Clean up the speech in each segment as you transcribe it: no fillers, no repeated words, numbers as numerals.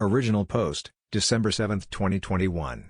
Original post, December 7, 2021.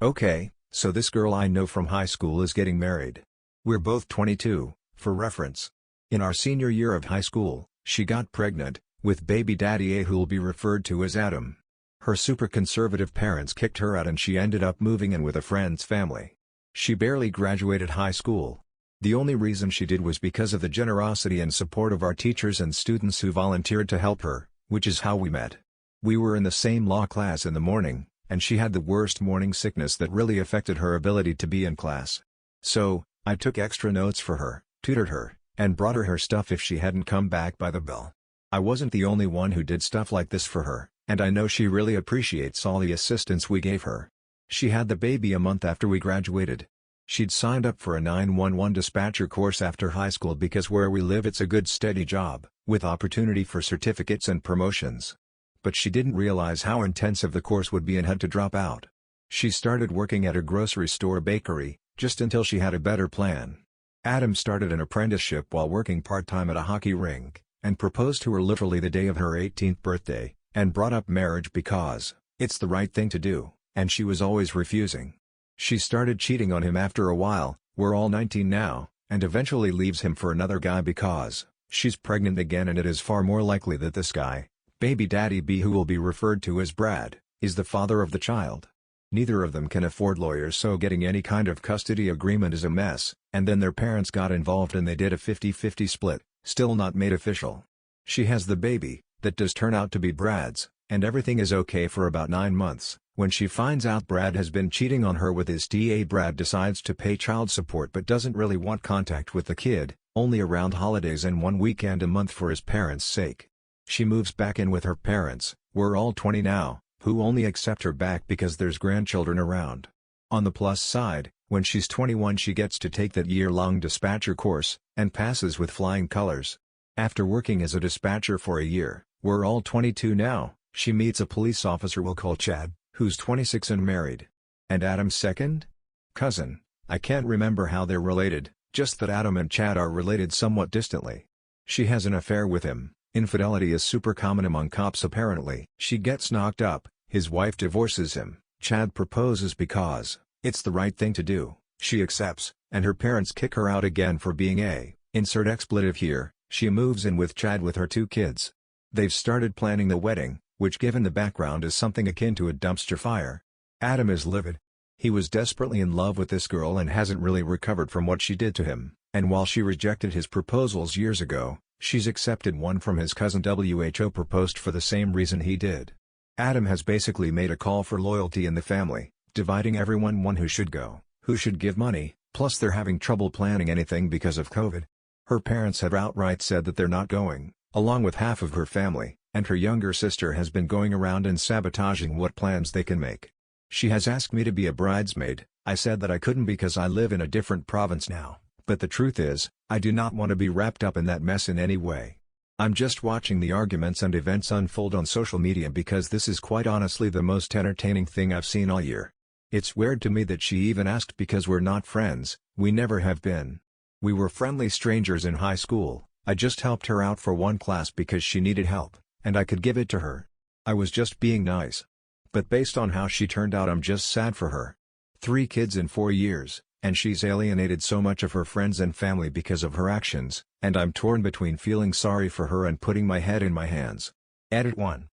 Okay, so this girl I know from high school is getting married. We're both 22, for reference. In our senior year of high school, she got pregnant, with baby daddy A who'll be referred to as Adam. Her super conservative parents kicked her out and she ended up moving in with a friend's family. She barely graduated high school. The only reason she did was because of the generosity and support of our teachers and students who volunteered to help her, which is how we met. We were in the same law class in the morning, and she had the worst morning sickness that really affected her ability to be in class. So, I took extra notes for her, tutored her, and brought her stuff if she hadn't come back by the bell. I wasn't the only one who did stuff like this for her, and I know she really appreciates all the assistance we gave her. She had the baby a month after we graduated. She'd signed up for a 911 dispatcher course after high school because where we live it's a good steady job, with opportunity for certificates and promotions. But she didn't realize how intensive the course would be and had to drop out. She started working at a grocery store bakery, just until she had a better plan. Adam started an apprenticeship while working part-time at a hockey rink, and proposed to her literally the day of her 18th birthday, and brought up marriage because it's the right thing to do, and she was always refusing. She started cheating on him after a while, we're all 19 now, and eventually leaves him for another guy because she's pregnant again, and it is far more likely that this guy, baby daddy B who will be referred to as Brad, is the father of the child. Neither of them can afford lawyers, so getting any kind of custody agreement is a mess, and then their parents got involved and they did a 50-50 split, still not made official. She has the baby, that does turn out to be Brad's, and everything is okay for about 9 months. When she finds out Brad has been cheating on her with his TA, Brad decides to pay child support but doesn't really want contact with the kid, only around holidays and one weekend a month for his parents' sake. She moves back in with her parents, we're all 20 now, who only accept her back because there's grandchildren around. On the plus side, when she's 21 she gets to take that year-long dispatcher course, and passes with flying colors. After working as a dispatcher for a year, we're all 22 now, she meets a police officer we'll call Chad, who's 26 and married. And Adam's second cousin, I can't remember how they're related, just that Adam and Chad are related somewhat distantly. She has an affair with him. Infidelity is super common among cops apparently. She gets knocked up, his wife divorces him, Chad proposes because it's the right thing to do, she accepts, and her parents kick her out again for being a, insert expletive here, she moves in with Chad with her 2 kids. They've started planning the wedding, which given the background is something akin to a dumpster fire. Adam is livid. He was desperately in love with this girl and hasn't really recovered from what she did to him, and while she rejected his proposals years ago, she's accepted one from his cousin who proposed for the same reason he did. Adam has basically made a call for loyalty in the family, dividing everyone one who should go, who should give money, plus they're having trouble planning anything because of COVID. Her parents have outright said that they're not going, along with half of her family, and her younger sister has been going around and sabotaging what plans they can make. She has asked me to be a bridesmaid. I said that I couldn't because I live in a different province now. But the truth is, I do not want to be wrapped up in that mess in any way. I'm just watching the arguments and events unfold on social media because this is quite honestly the most entertaining thing I've seen all year. It's weird to me that she even asked because we're not friends, we never have been. We were friendly strangers in high school, I just helped her out for one class because she needed help, and I could give it to her. I was just being nice. But based on how she turned out I'm just sad for her. 3 kids in 4 years. And she's alienated so much of her friends and family because of her actions, and I'm torn between feeling sorry for her and putting my head in my hands. Edit 1.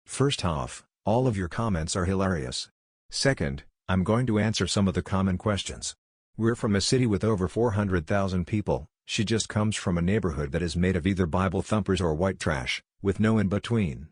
First off, all of your comments are hilarious. Second, I'm going to answer some of the common questions. We're from a city with over 400,000 people, she just comes from a neighborhood that is made of either Bible thumpers or white trash, with no in between.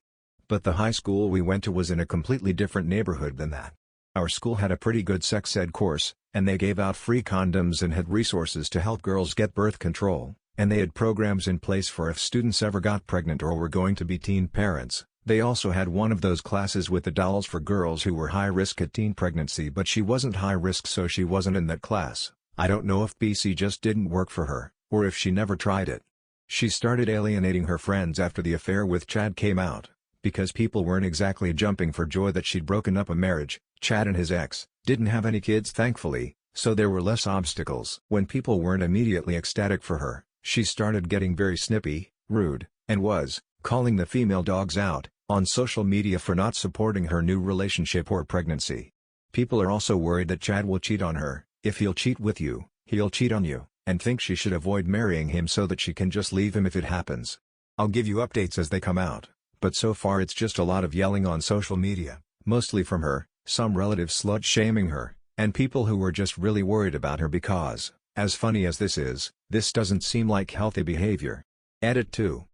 But the high school we went to was in a completely different neighborhood than that. Our school had a pretty good sex ed course, and they gave out free condoms and had resources to help girls get birth control, and they had programs in place for if students ever got pregnant or were going to be teen parents. They also had one of those classes with the dolls for girls who were high risk at teen pregnancy, but she wasn't high risk so she wasn't in that class. I don't know if BC just didn't work for her, or if she never tried it. She started alienating her friends after the affair with Chad came out, because people weren't exactly jumping for joy that she'd broken up a marriage. Chad and his ex didn't have any kids thankfully, so there were less obstacles. When people weren't immediately ecstatic for her, she started getting very snippy, rude, and was calling the female dogs out, on social media for not supporting her new relationship or pregnancy. People are also worried that Chad will cheat on her. If he'll cheat with you, he'll cheat on you, and think she should avoid marrying him so that she can just leave him if it happens. I'll give you updates as they come out, but so far it's just a lot of yelling on social media, mostly from her, some relatives slut-shaming her, and people who were just really worried about her because, as funny as this is, this doesn't seem like healthy behavior. Edit 2.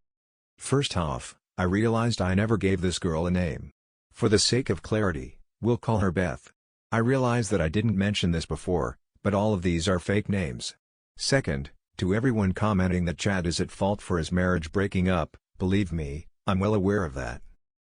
First off, I realized I never gave this girl a name. For the sake of clarity, we'll call her Beth. I realize that I didn't mention this before, but all of these are fake names. Second, to everyone commenting that Chad is at fault for his marriage breaking up, believe me, I'm well aware of that.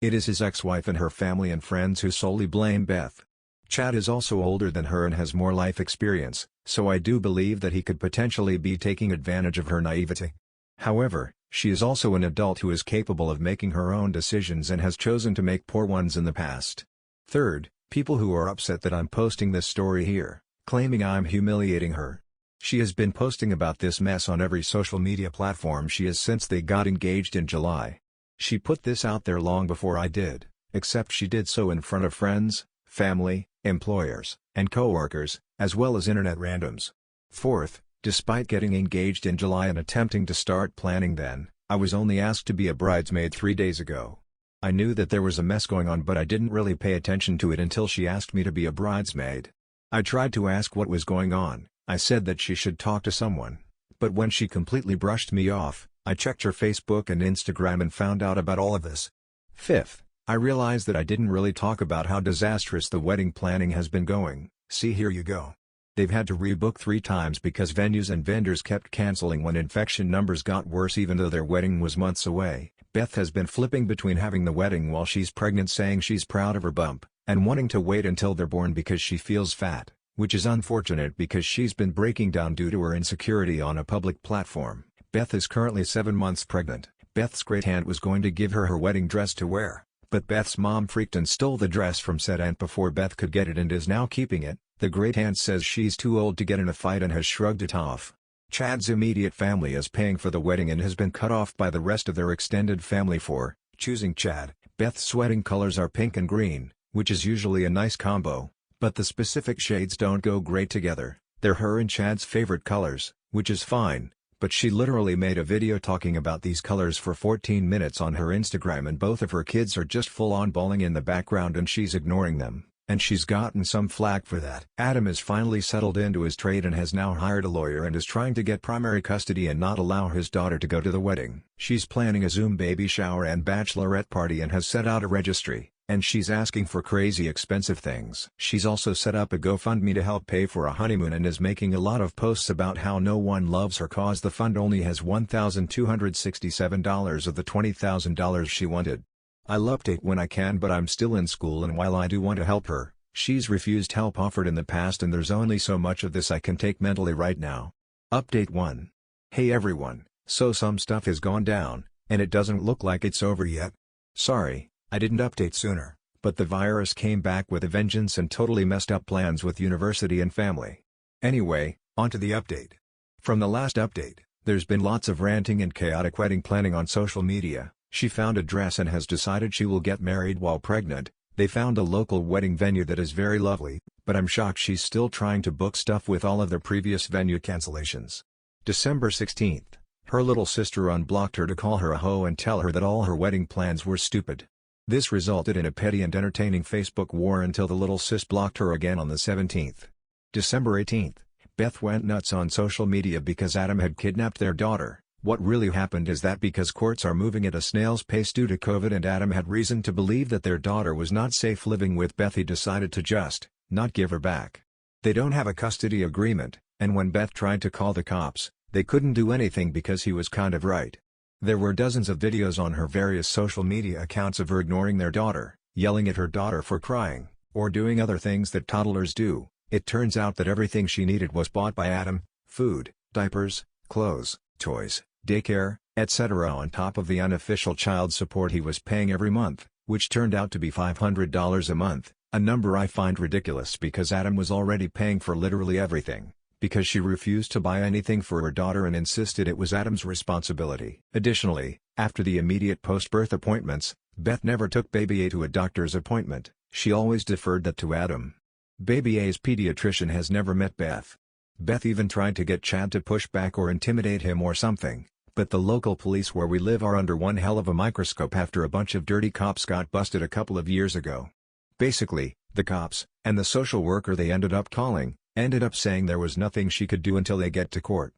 It is his ex-wife and her family and friends who solely blame Beth. Chad is also older than her and has more life experience, so I do believe that he could potentially be taking advantage of her naivety. However, she is also an adult who is capable of making her own decisions and has chosen to make poor ones in the past. Third, people who are upset that I'm posting this story here, claiming I'm humiliating her. She has been posting about this mess on every social media platform she has since they got engaged in July. She put this out there long before I did, except she did so in front of friends, family, employers, and coworkers, as well as internet randoms. Fourth, despite getting engaged in July and attempting to start planning then, I was only asked to be a bridesmaid 3 days ago. I knew that there was a mess going on but I didn't really pay attention to it until she asked me to be a bridesmaid. I tried to ask what was going on. I said that she should talk to someone, but when she completely brushed me off, I checked her Facebook and Instagram and found out about all of this. Fifth, I realized that I didn't really talk about how disastrous the wedding planning has been going. See, here you go. They've had to rebook 3 times because venues and vendors kept canceling when infection numbers got worse even though their wedding was months away. Beth has been flipping between having the wedding while she's pregnant saying she's proud of her bump, and wanting to wait until they're born because she feels fat, which is unfortunate because she's been breaking down due to her insecurity on a public platform. Beth is currently 7 months pregnant. Beth's great aunt was going to give her her wedding dress to wear, but Beth's mom freaked and stole the dress from said aunt before Beth could get it and is now keeping it. The great aunt says she's too old to get in a fight and has shrugged it off. Chad's immediate family is paying for the wedding and has been cut off by the rest of their extended family for choosing Chad. Beth's wedding colors are pink and green, which is usually a nice combo, but the specific shades don't go great together. They're her and Chad's favorite colors, which is fine, but she literally made a video talking about these colors for 14 minutes on her Instagram and both of her kids are just full-on bawling in the background and she's ignoring them, and she's gotten some flack for that. Adam is finally settled into his trade and has now hired a lawyer and is trying to get primary custody and not allow his daughter to go to the wedding. She's planning a Zoom baby shower and bachelorette party and has set out a registry, and she's asking for crazy expensive things. She's also set up a GoFundMe to help pay for a honeymoon and is making a lot of posts about how no one loves her cause the fund only has $1,267 of the $20,000 she wanted. I'll update when I can but I'm still in school and while I do want to help her, she's refused help offered in the past and there's only so much of this I can take mentally right now. Update 1. Hey everyone, so some stuff has gone down, and it doesn't look like it's over yet. Sorry, I didn't update sooner, but the virus came back with a vengeance and totally messed up plans with university and family. Anyway, onto the update. From the last update, there's been lots of ranting and chaotic wedding planning on social media. She found a dress and has decided she will get married while pregnant. They found a local wedding venue that is very lovely, but I'm shocked she's still trying to book stuff with all of their previous venue cancellations. December 16th, her little sister unblocked her to call her a hoe and tell her that all her wedding plans were stupid. This resulted in a petty and entertaining Facebook war until the little sis blocked her again on the 17th. December 18th, Beth went nuts on social media because Adam had kidnapped their daughter. What really happened is that because courts are moving at a snail's pace due to COVID and Adam had reason to believe that their daughter was not safe living with Beth, he decided to just not give her back. They don't have a custody agreement, and when Beth tried to call the cops, they couldn't do anything because he was kind of right. There were dozens of videos on her various social media accounts of her ignoring their daughter, yelling at her daughter for crying, or doing other things that toddlers do. It turns out that everything she needed was bought by Adam: food, diapers, clothes, toys, daycare, etc. on top of the unofficial child support he was paying every month, which turned out to be $500 a month, a number I find ridiculous because Adam was already paying for literally everything, because she refused to buy anything for her daughter and insisted it was Adam's responsibility. Additionally, After the immediate post-birth appointments, Beth never took Baby A to a doctor's appointment, she always deferred that to Adam. Baby A's pediatrician has never met Beth. Beth even tried to get Chad to push back or intimidate him or something, but the local police where we live are under one hell of a microscope after a bunch of dirty cops got busted a couple of years ago. Basically, the cops, and the social worker they ended up calling, ended up saying there was nothing she could do until they get to court.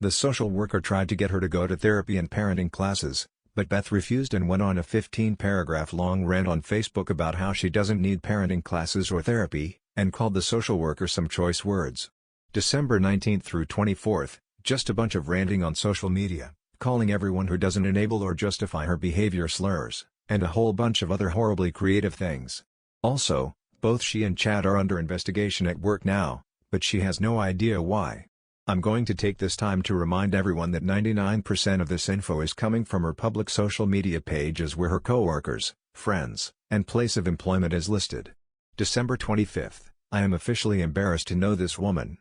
The social worker tried to get her to go to therapy and parenting classes, but Beth refused and went on a 15-paragraph long rant on Facebook about how she doesn't need parenting classes or therapy, and called the social worker some choice words. December 19 through 24, just a bunch of ranting on social media, calling everyone who doesn't enable or justify her behavior slurs, and a whole bunch of other horribly creative things. Also, both she and Chad are under investigation at work now, but she has no idea why. I'm going to take this time to remind everyone that 99% of this info is coming from her public social media pages where her coworkers, friends, and place of employment is listed. December 25. I am officially embarrassed to know this woman.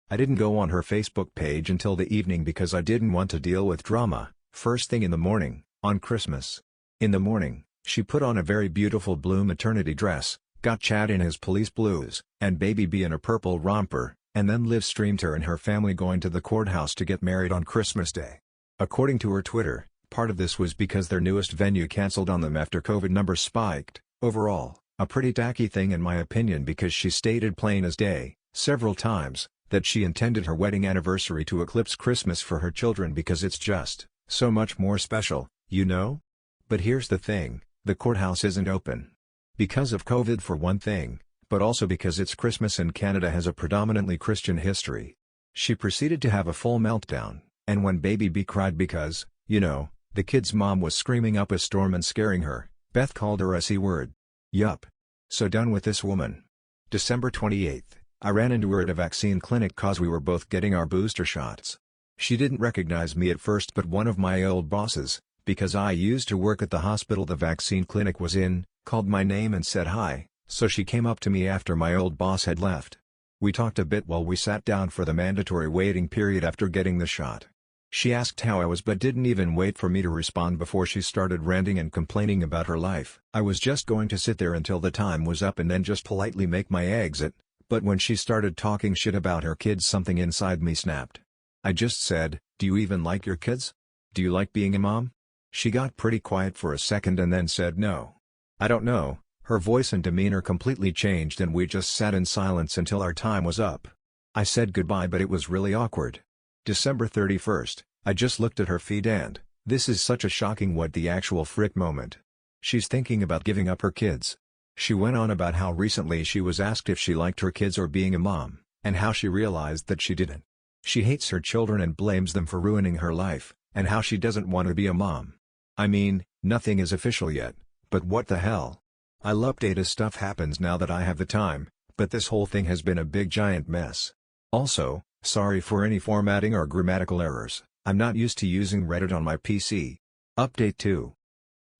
I didn't go on her Facebook page until the evening because I didn't want to deal with drama, first thing in the morning, on Christmas. In the morning, she put on a very beautiful blue maternity dress, got Chad in his police blues, and Baby B in a purple romper, and then live-streamed her and her family going to the courthouse to get married on Christmas Day. According to her Twitter, part of this was because their newest venue canceled on them after COVID numbers spiked. Overall, a pretty tacky thing in my opinion because she stated plain as day, several times, that she intended her wedding anniversary to eclipse Christmas for her children because it's just so much more special, you know? But here's the thing, the courthouse isn't open. Because of COVID for one thing, but also because it's Christmas and Canada has a predominantly Christian history. She proceeded to have a full meltdown, and when Baby B cried because, you know, the kid's mom was screaming up a storm and scaring her, Beth called her a C-word. Yup. So done with this woman. December 28. I ran into her at a vaccine clinic cause we were both getting our booster shots. She didn't recognize me at first but one of my old bosses, because I used to work at the hospital the vaccine clinic was in, called my name and said hi. So she came up to me after my old boss had left. We talked a bit while we sat down for the mandatory waiting period after getting the shot. She asked how I was but didn't even wait for me to respond before she started ranting and complaining about her life. I was just going to sit there until the time was up and then just politely make my exit, but when she started talking shit about her kids something inside me snapped. I just said, "Do you even like your kids? Do you like being a mom?" She got pretty quiet for a second and then said no. I don't know. Her voice and demeanor completely changed and we just sat in silence until our time was up. I said goodbye but it was really awkward. December 31st, I just looked at her feed and, this is such a shocking what the actual frick moment. She's thinking about giving up her kids. She went on about how recently she was asked if she liked her kids or being a mom, and how she realized that she didn't. She hates her children and blames them for ruining her life, and how she doesn't want to be a mom. I mean, nothing is official yet, but what the hell? I'll update as stuff happens now that I have the time, but this whole thing has been a big giant mess. Also, sorry for any formatting or grammatical errors, I'm not used to using Reddit on my PC. Update 2.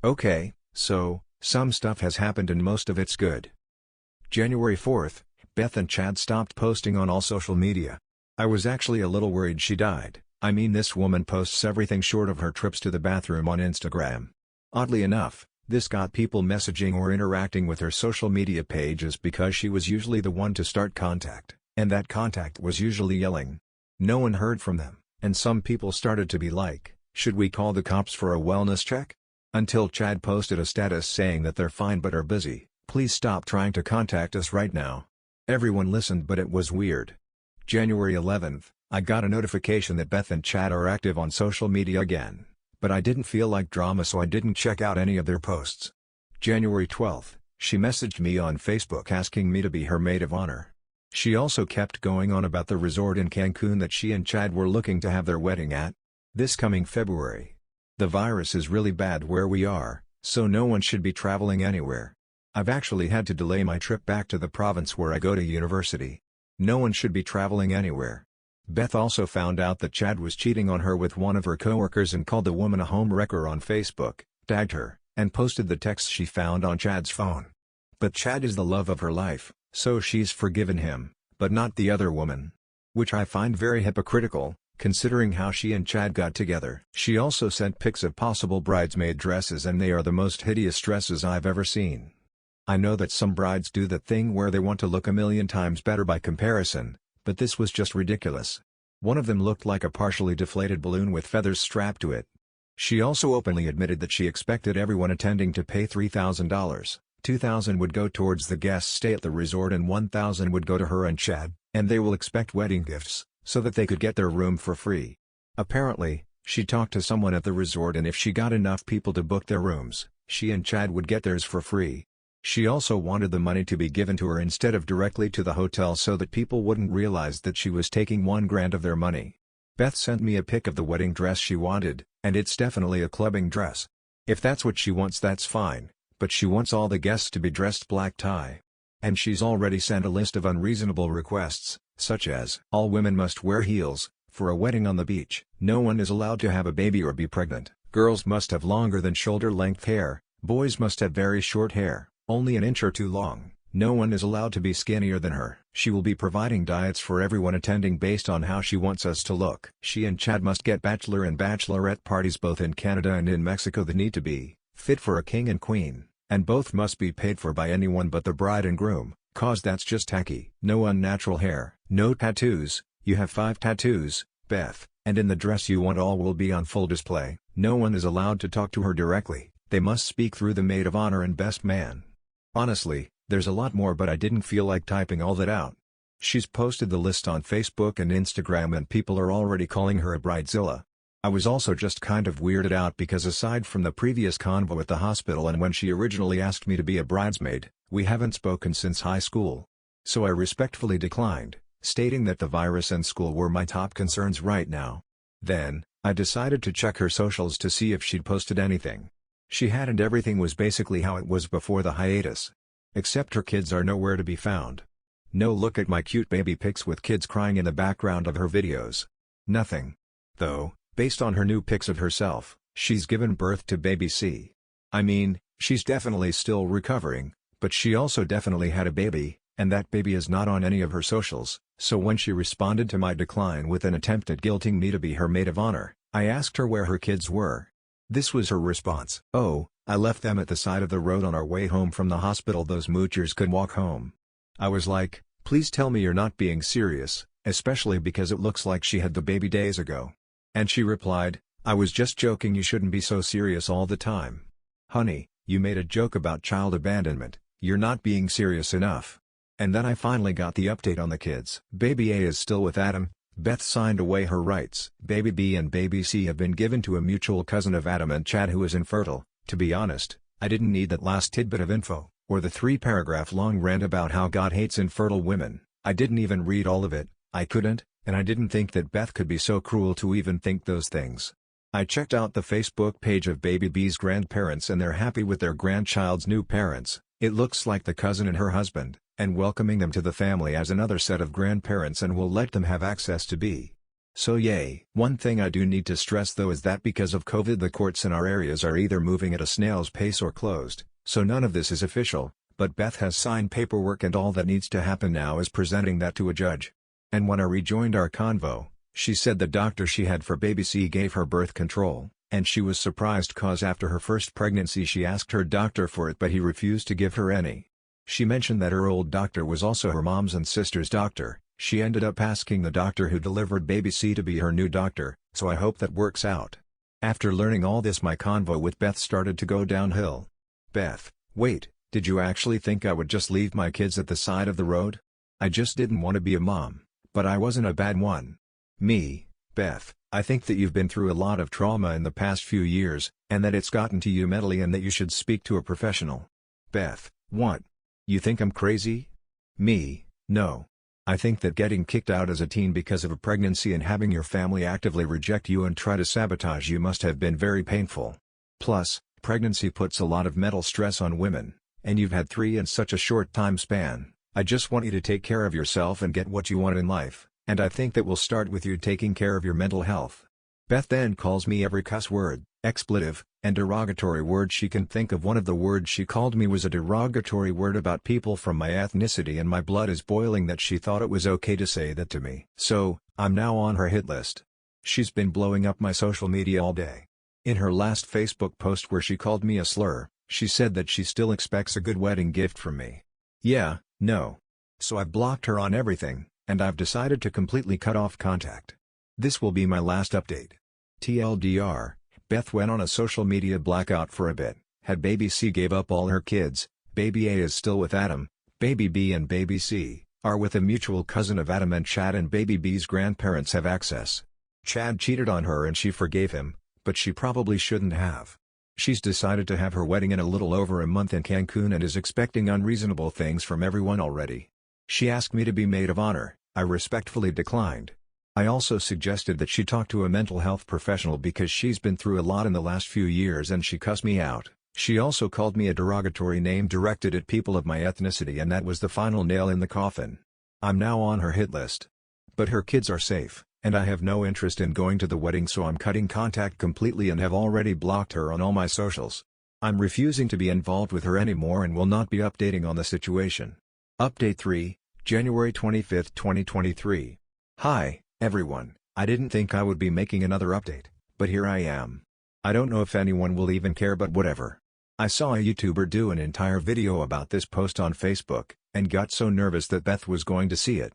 Okay, so, some stuff has happened and most of it's good. January 4th, Beth and Chad stopped posting on all social media. I was actually a little worried she died. I mean this woman posts everything short of her trips to the bathroom on Instagram. Oddly enough, this got people messaging or interacting with her social media pages because she was usually the one to start contact, and that contact was usually yelling. No one heard from them, and some people started to be like, should we call the cops for a wellness check? Until Chad posted a status saying that they're fine but are busy, please stop trying to contact us right now. Everyone listened but it was weird. January 11th, I got a notification that Beth and Chad are active on social media again. But I didn't feel like drama so I didn't check out any of their posts. January 12th, she messaged me on Facebook asking me to be her maid of honor. She also kept going on about the resort in Cancun that she and Chad were looking to have their wedding at. This coming February. The virus is really bad where we are, so no one should be traveling anywhere. I've actually had to delay my trip back to the province where I go to university. No one should be traveling anywhere. Beth also found out that Chad was cheating on her with one of her coworkers and called the woman a home wrecker on Facebook, tagged her, and posted the texts she found on Chad's phone. But Chad is the love of her life, so she's forgiven him, but not the other woman. Which I find very hypocritical, considering how she and Chad got together. She also sent pics of possible bridesmaid dresses, and they are the most hideous dresses I've ever seen. I know that some brides do that thing where they want to look a million times better by comparison, but this was just ridiculous. One of them looked like a partially deflated balloon with feathers strapped to it. She also openly admitted that she expected everyone attending to pay $3,000, $2,000 would go towards the guests' stay at the resort and $1,000 would go to her and Chad, and they will expect wedding gifts, so that they could get their room for free. Apparently, she talked to someone at the resort, and if she got enough people to book their rooms, she and Chad would get theirs for free. She also wanted the money to be given to her instead of directly to the hotel so that people wouldn't realize that she was taking $1,000 of their money. Beth sent me a pic of the wedding dress she wanted, and it's definitely a clubbing dress. If that's what she wants, that's fine, but she wants all the guests to be dressed black tie. And she's already sent a list of unreasonable requests, such as all women must wear heels for a wedding on the beach. No one is allowed to have a baby or be pregnant. Girls must have longer than shoulder-length hair. Boys must have very short hair, only an inch or two long. No one is allowed to be skinnier than her. She will be providing diets for everyone attending based on how she wants us to look. She and Chad must get bachelor and bachelorette parties both in Canada and in Mexico that need to be fit for a king and queen, and both must be paid for by anyone but the bride and groom, cause that's just tacky. No unnatural hair. No tattoos. You have 5 tattoos, Beth, and in the dress you want all will be on full display. No one is allowed to talk to her directly. They must speak through the maid of honor and best man. Honestly, there's a lot more, but I didn't feel like typing all that out. She's posted the list on Facebook and Instagram, and people are already calling her a bridezilla. I was also just kind of weirded out because aside from the previous convo at the hospital and when she originally asked me to be a bridesmaid, we haven't spoken since high school. So I respectfully declined, stating that the virus and school were my top concerns right now. Then, I decided to check her socials to see if she'd posted anything. She hadn't. Everything was basically how it was before the hiatus. Except her kids are nowhere to be found. No look at my cute baby pics with kids crying in the background of her videos. Nothing. Though, based on her new pics of herself, she's given birth to baby C. I mean, she's definitely still recovering, but she also definitely had a baby, and that baby is not on any of her socials. So when she responded to my decline with an attempt at guilting me to be her maid of honor, I asked her where her kids were. This was her response. "Oh, I left them at the side of the road on our way home from the hospital. Those moochers could walk home." I was like, please tell me you're not being serious, especially because it looks like she had the baby days ago. And she replied, "I was just joking. You shouldn't be so serious all the time. Honey, you made a joke about child abandonment. You're not being serious enough." And then I finally got the update on the kids. Baby A is still with Adam. Beth signed away her rights. Baby B and baby C have been given to a mutual cousin of Adam and Chad who is infertile. To be honest, I didn't need that last tidbit of info, or the 3-paragraph long rant about how God hates infertile women. I didn't even read all of it. I couldn't, and I didn't think that Beth could be so cruel to even think those things. I checked out the Facebook page of baby B's grandparents, and they're happy with their grandchild's new parents. It looks like the cousin and her husband, and welcoming them to the family as another set of grandparents, and will let them have access to B. So yay. One thing I do need to stress though is that because of COVID the courts in our areas are either moving at a snail's pace or closed, so none of this is official, but Beth has signed paperwork and all that needs to happen now is presenting that to a judge. And when I rejoined our convo, she said the doctor she had for baby C gave her birth control, and she was surprised cause after her first pregnancy she asked her doctor for it but he refused to give her any. She mentioned that her old doctor was also her mom's and sister's doctor. She ended up asking the doctor who delivered baby C to be her new doctor, so I hope that works out. After learning all this my convo with Beth started to go downhill. Beth, wait, did you actually think I would just leave my kids at the side of the road? I just didn't want to be a mom, but I wasn't a bad one. Me, Beth, I think that you've been through a lot of trauma in the past few years, and that it's gotten to you mentally and that you should speak to a professional. Beth, what? You think I'm crazy? Me, no. I think that getting kicked out as a teen because of a pregnancy and having your family actively reject you and try to sabotage you must have been very painful. Plus, pregnancy puts a lot of mental stress on women, and you've had 3 in such a short time span. I just want you to take care of yourself and get what you want in life, and I think that will start with you taking care of your mental health. Beth then calls me every cuss word, expletive, and derogatory word she can think of. One of the words she called me was a derogatory word about people from my ethnicity, and my blood is boiling that she thought it was okay to say that to me. So, I'm now on her hit list. She's been blowing up my social media all day. In her last Facebook post where she called me a slur, she said that she still expects a good wedding gift from me. Yeah, no. So I've blocked her on everything, and I've decided to completely cut off contact. This will be my last update. TLDR, Beth went on a social media blackout for a bit, had baby C gave up all her kids, baby A is still with Adam, baby B and baby C are with a mutual cousin of Adam and Chad, and baby B's grandparents have access. Chad cheated on her and she forgave him, but she probably shouldn't have. She's decided to have her wedding in a little over a month in Cancun and is expecting unreasonable things from everyone already. She asked me to be maid of honor. I respectfully declined. I also suggested that she talk to a mental health professional because she's been through a lot in the last few years, and she cussed me out. She also called me a derogatory name directed at people of my ethnicity, and that was the final nail in the coffin. I'm now on her hit list. But her kids are safe, and I have no interest in going to the wedding, so I'm cutting contact completely and have already blocked her on all my socials. I'm refusing to be involved with her anymore and will not be updating on the situation. Update 3, January 25, 2023. Hi, everyone. I didn't think I would be making another update, but here I am. I don't know if anyone will even care, but whatever. I saw a YouTuber do an entire video about this post on Facebook, and got so nervous that Beth was going to see it.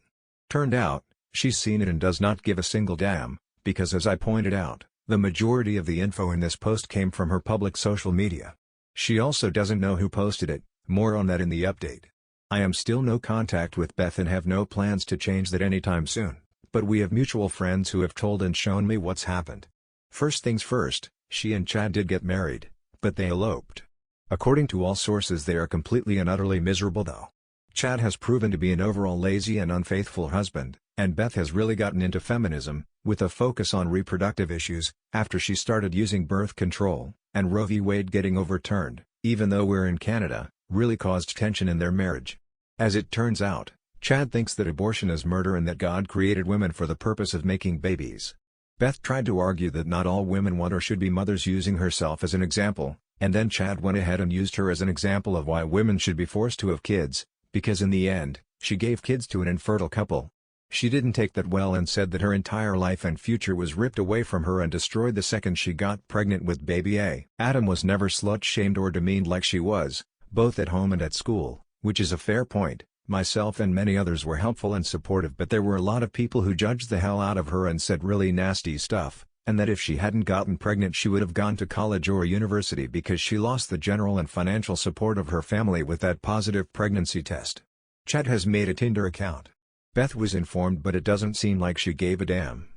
Turned out, she's seen it and does not give a single damn, because as I pointed out, the majority of the info in this post came from her public social media. She also doesn't know who posted it, more on that in the update. I am still no contact with Beth and have no plans to change that anytime soon, but we have mutual friends who have told and shown me what's happened. First things first, she and Chad did get married, but they eloped. According to all sources, they are completely and utterly miserable though. Chad has proven to be an overall lazy and unfaithful husband, and Beth has really gotten into feminism, with a focus on reproductive issues, after she started using birth control, and Roe v. Wade getting overturned, even though we're in Canada, really caused tension in their marriage. As it turns out, Chad thinks that abortion is murder and that God created women for the purpose of making babies. Beth tried to argue that not all women want or should be mothers, using herself as an example, and then Chad went ahead and used her as an example of why women should be forced to have kids, because in the end, she gave kids to an infertile couple. She didn't take that well and said that her entire life and future was ripped away from her and destroyed the second she got pregnant with baby A. Adam was never slut-shamed or demeaned like she was, both at home and at school, which is a fair point. Myself and many others were helpful and supportive, but there were a lot of people who judged the hell out of her and said really nasty stuff, and that if she hadn't gotten pregnant she would have gone to college or university because she lost the general and financial support of her family with that positive pregnancy test. Chad has made a Tinder account. Beth was informed, but it doesn't seem like she gave a damn.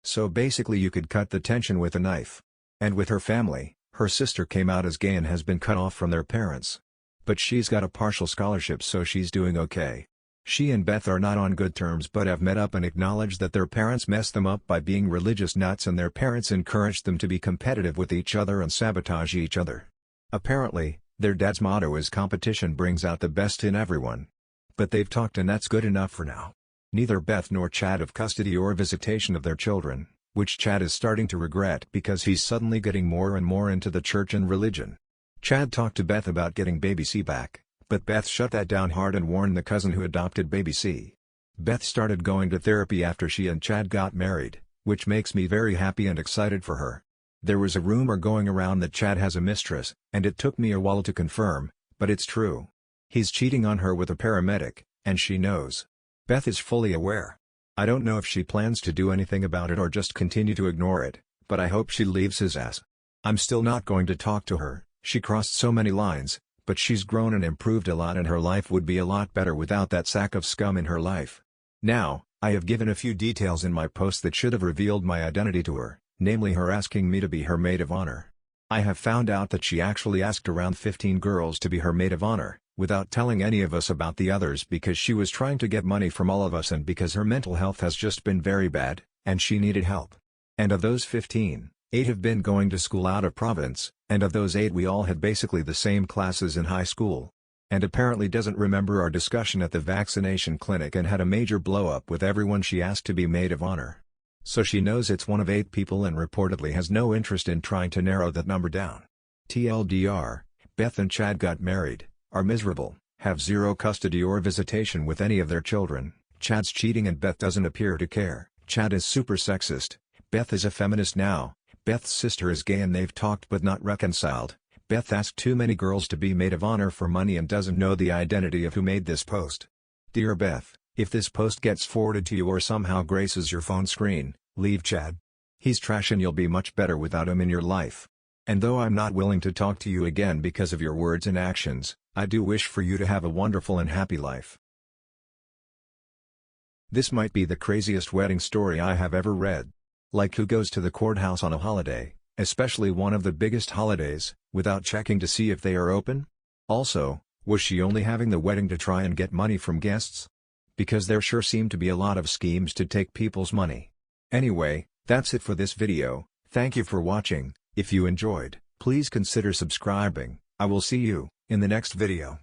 So basically you could cut the tension with a knife. And with her family, her sister came out as gay and has been cut off from their parents. But she's got a partial scholarship, so she's doing okay. She and Beth are not on good terms but have met up and acknowledged that their parents messed them up by being religious nuts, and their parents encouraged them to be competitive with each other and sabotage each other. Apparently, their dad's motto is competition brings out the best in everyone. But they've talked and that's good enough for now. Neither Beth nor Chad have custody or visitation of their children, which Chad is starting to regret because he's suddenly getting more and more into the church and religion. Chad talked to Beth about getting baby C back, but Beth shut that down hard and warned the cousin who adopted baby C. Beth started going to therapy after she and Chad got married, which makes me very happy and excited for her. There was a rumor going around that Chad has a mistress, and it took me a while to confirm, but it's true. He's cheating on her with a paramedic, and she knows. Beth is fully aware. I don't know if she plans to do anything about it or just continue to ignore it, but I hope she leaves his ass. I'm still not going to talk to her. She crossed so many lines, but she's grown and improved a lot, and her life would be a lot better without that sack of scum in her life. Now, I have given a few details in my post that should have revealed my identity to her, namely her asking me to be her maid of honor. I have found out that she actually asked around 15 girls to be her maid of honor, without telling any of us about the others, because she was trying to get money from all of us and because her mental health has just been very bad, and she needed help. And of those 15, 8 have been going to school out of province, and of those 8 we all had basically the same classes in high school. And apparently doesn't remember our discussion at the vaccination clinic and had a major blow-up with everyone she asked to be maid of honor. So she knows it's one of 8 people and reportedly has no interest in trying to narrow that number down. TLDR, Beth and Chad got married, are miserable, have zero custody or visitation with any of their children. Chad's cheating and Beth doesn't appear to care. Chad is super sexist. Beth is a feminist now. Beth's sister is gay and they've talked but not reconciled. Beth asked too many girls to be maid of honor for money and doesn't know the identity of who made this post. Dear Beth, if this post gets forwarded to you or somehow graces your phone screen, leave Chad. He's trash and you'll be much better without him in your life. And though I'm not willing to talk to you again because of your words and actions, I do wish for you to have a wonderful and happy life. This might be the craziest wedding story I have ever read. Like, who goes to the courthouse on a holiday, especially one of the biggest holidays, without checking to see if they are open? Also, was she only having the wedding to try and get money from guests? Because there sure seem to be a lot of schemes to take people's money. Anyway, that's it for this video. Thank you for watching. If you enjoyed, please consider subscribing. I will see you in the next video.